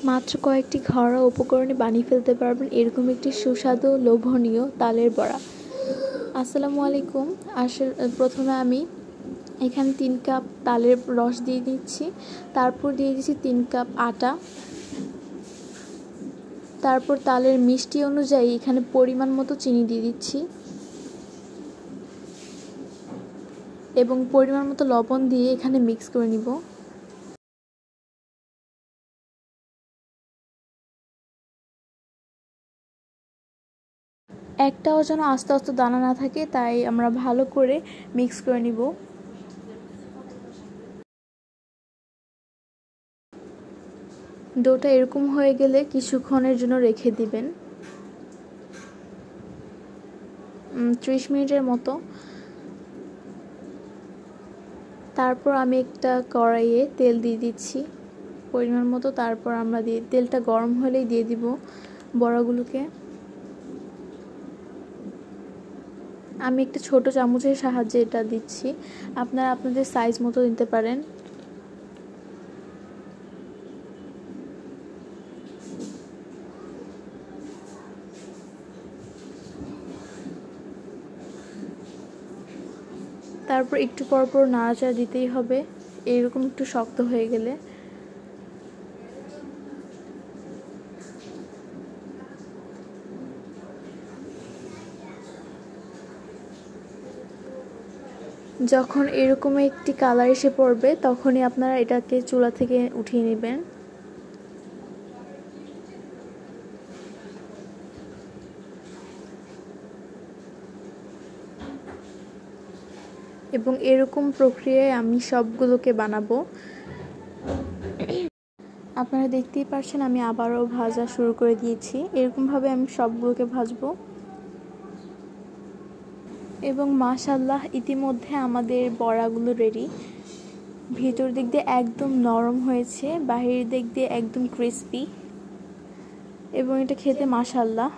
মাত্র কয়েকটি ঘরোয়া উপকরণে বানিয়ে ফেলতে পারবেন এরকম একটি সুস্বাদু লোভনীয় তালের বড়া। আসসালামু আলাইকুম। প্রথমে আমি এখানে 3 কাপ তালের রস দিয়ে দিচ্ছি, তারপর দিয়ে দিচ্ছি 3 কাপ আটা, তারপর তালের মিষ্টি অনুযায়ী এখানে পরিমাণ মতো চিনি দিয়ে দিচ্ছি এবং পরিমাণ মতো লবণ দিয়ে এখানে মিক্স করে নিব। একটাও যেন আস্তে আস্তে দানা না থাকে, তাই আমরা ভালো করে মিক্স করে নিব। ডোটা এরকম হয়ে গেলে কিছুক্ষণের জন্য রেখে দিবেন, 30 মিনিটের মতো। তারপর আমি একটা কড়াইয়ে তেল দিয়ে দিচ্ছি পরিমাণ মতো, তারপর আমরা তেলটা গরম হলেই দিয়ে দিব বড়াগুলোকে। আমি একটা ছোট চামচের সাহায্যে এটা দিচ্ছি, আপনারা আপনাদের সাইজ মতো দিতে পারেন। তারপর একটু পরপর নাড়াচাড়া দিতেই হবে, এরকম একটু শক্ত হয়ে গেলে। যখন এরকম একটি কালার এসে পড়বে তখনই আপনারা এটাকে চুলা থেকে উঠিয়ে নেবেন। এবং এরকম প্রক্রিয়ায় আমি সবগুলোকে বানাবো। আপনারা দেখতেই পাচ্ছেন আমি আবারও ভাজা শুরু করে দিয়েছি, এরকমভাবে আমি সবগুলোকে ভাজবো। এবং মাশাআল্লাহ ইতিমধ্যে আমাদের বড়াগুলো রেডি। ভিতর দিক দিয়ে একদম নরম হয়েছে, বাহিরের দিক দিয়ে একদম ক্রিস্পি, এবং এটা খেতে মাশাআল্লাহ।